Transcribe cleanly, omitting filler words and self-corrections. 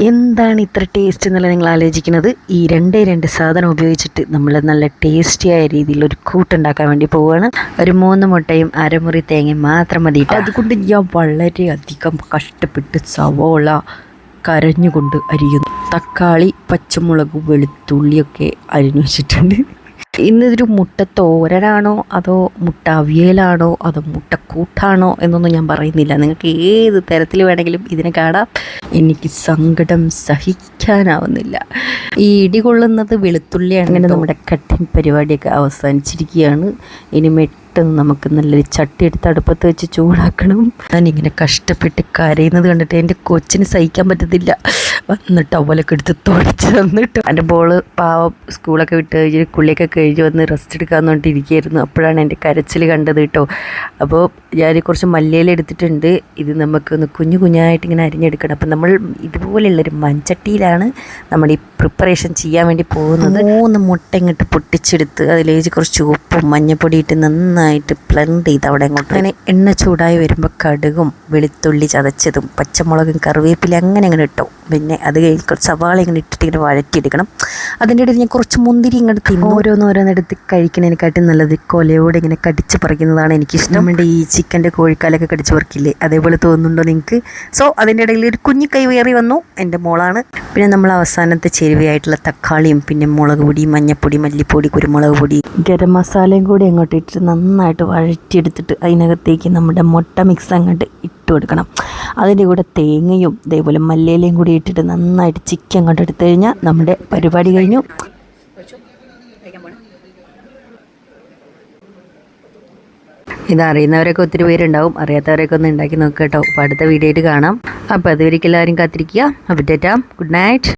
എന്താണ് ഇത്ര ടേസ്റ്റ് എന്നുള്ളത് നിങ്ങൾ ആലോചിക്കുന്നത്? ഈ രണ്ട് സാധനം ഉപയോഗിച്ചിട്ട് നമ്മൾ നല്ല ടേസ്റ്റിയായ രീതിയിൽ ഒരു കൂട്ടുണ്ടാക്കാൻ വേണ്ടി പോവുകയാണ്. ഒരു 3 മുട്ടയും അരമുറി തേങ്ങയും മാത്രം മതി. അതുകൊണ്ട് ഞാൻ വളരെയധികം കഷ്ടപ്പെട്ട് സവോള കരഞ്ഞുകൊണ്ട് അരിയുന്നു. തക്കാളി, പച്ചമുളക്, വെളുത്തുള്ളിയൊക്കെ അരിഞ്ഞു വെച്ചിട്ടുണ്ട്. ഇന്നതൊരു മുട്ട തോരനാണോ അതോ മുട്ട അവിയലാണോ അതോ മുട്ടക്കൂട്ടാണോ എന്നൊന്നും ഞാൻ പറയുന്നില്ല. നിങ്ങൾക്ക് ഏത് തരത്തിൽ വേണമെങ്കിലും ഇതിനെ കാണാം. എനിക്ക് സങ്കടം സഹിക്കാനാവുന്നില്ല. ഈ ഇടികൊള്ളുന്നത് വെളുത്തുള്ളിയാണ്. അങ്ങനെ നമ്മുടെ കട്ടിങ് പരിപാടിയൊക്കെ അവസാനിച്ചിരിക്കുകയാണ്. ഇനി പെട്ടെന്ന് നമുക്ക് നല്ലൊരു ചട്ടി എടുത്ത് അടുപ്പത്ത് വെച്ച് ചൂടാക്കണം. ഞാനിങ്ങനെ കഷ്ടപ്പെട്ട് കരയുന്നത് കണ്ടിട്ട് എൻ്റെ കൊച്ചിന് സഹിക്കാൻ പറ്റത്തില്ല. വന്നിട്ട് അവലൊക്കെ എടുത്ത് തുടച്ച് തന്നിട്ട് എൻ്റെ ബോള് പാവം സ്കൂളൊക്കെ വിട്ട് കഴിഞ്ഞ് കുള്ളിയൊക്കെ കഴിഞ്ഞ് വന്ന് റെസ്റ്റ് എടുക്കാമെന്ന് പറഞ്ഞിട്ട് ഇരിക്കുകയായിരുന്നു. അപ്പോഴാണ് എൻ്റെ കരച്ചിൽ കണ്ടത് കേട്ടോ. അപ്പോൾ ഞാൻ കുറച്ച് മല്ലിയില എടുത്തിട്ടുണ്ട്. ഇത് നമുക്കൊന്ന് കുഞ്ഞായിട്ട് ഇങ്ങനെ അരിഞ്ഞെടുക്കണം. അപ്പം നമ്മൾ ഇതുപോലെയുള്ളൊരു മൺചട്ടിയിലാണ് നമ്മുടെ ഈ പ്രിപ്പറേഷൻ ചെയ്യാൻ വേണ്ടി പോകുന്നത്. 3 മുട്ട ഇങ്ങോട്ട് പൊട്ടിച്ചെടുത്ത് അതിലേക്ക് കുറച്ച് ഉപ്പും മഞ്ഞൾപ്പൊടി ഇട്ട് നന്നായിട്ട് ബ്ലെൻഡ് ചെയ്ത് അവിടെ അങ്ങോട്ട് അങ്ങനെ എണ്ണ ചൂടായി വരുമ്പോൾ കടുകും വെളുത്തുള്ളി ചതച്ചതും പച്ചമുളകും കറിവേപ്പില അങ്ങനെ ഇട്ടോ. പിന്നെ അത് കഴിഞ്ഞ് കുറച്ച് സവാള ഇങ്ങനെ ഇട്ടിട്ട് ഇങ്ങനെ വഴറ്റിയെടുക്കണം. അതിൻ്റെ ഇടയിൽ ഞാൻ കുറച്ച് മുന്തിരി ഇങ്ങോട്ട് തിന്നു. ഓരോന്നോരോന്നെടുത്ത് കഴിക്കുന്നതിനെക്കാട്ടും നല്ലത് കൊലയോടെ ഇങ്ങനെ കടിച്ച് പറിക്കുന്നതാണ് എനിക്കിഷ്ടം. നമ്മുടെ ഈ ചിക്കൻ്റെ കോഴിക്കാലൊക്കെ കടിച്ച് പറിക്കില്ലേ, അതേപോലെ തോന്നുന്നുണ്ടോ നിങ്ങൾക്ക്? സോ അതിൻ്റെ ഇടയിൽ ഒരു കുഞ്ഞു കൈ വേറി വന്നു, എൻ്റെ മോളാണ്. പിന്നെ നമ്മൾ അവസാനത്തെ ചേരുവയായിട്ടുള്ള തക്കാളിയും പിന്നെ മുളക് പൊടി, മഞ്ഞൾപ്പൊടി, മല്ലിപ്പൊടി, കുരുമുളക് പൊടി, ഗരം മസാലയും കൂടി അങ്ങോട്ട് ഇട്ടിട്ട് നന്നായിട്ട് വഴറ്റിയെടുത്തിട്ട് അതിനകത്തേക്ക് നമ്മുടെ മുട്ട മിക്സ് അങ്ങോട്ട് ഇട്ട് കൊടുക്കണം. അതിൻ്റെ കൂടെ തേങ്ങയും ഇതേപോലെ മല്ലിയിലയും കൂടി ഇട്ടിട്ട് നന്നായിട്ട് ചിക്കൻ അങ്ങോട്ട് എടുത്തു കഴിഞ്ഞാൽ നമ്മുടെ പരിപാടി കഴിഞ്ഞു. ഇതറിയുന്നവരൊക്കെ ഒത്തിരി പേരുണ്ടാവും, അറിയാത്തവരൊക്കെ ഒന്ന് ഉണ്ടാക്കി നോക്കുക കേട്ടോ. അപ്പോൾ അടുത്ത വീഡിയോ ആയിട്ട് കാണാം. അപ്പോൾ അതുവരെയ്ക്ക് എല്ലാവരും കാത്തിരിക്കുക. അപ്പോൾ ടാറ്റാ, ഗുഡ് നൈറ്റ്.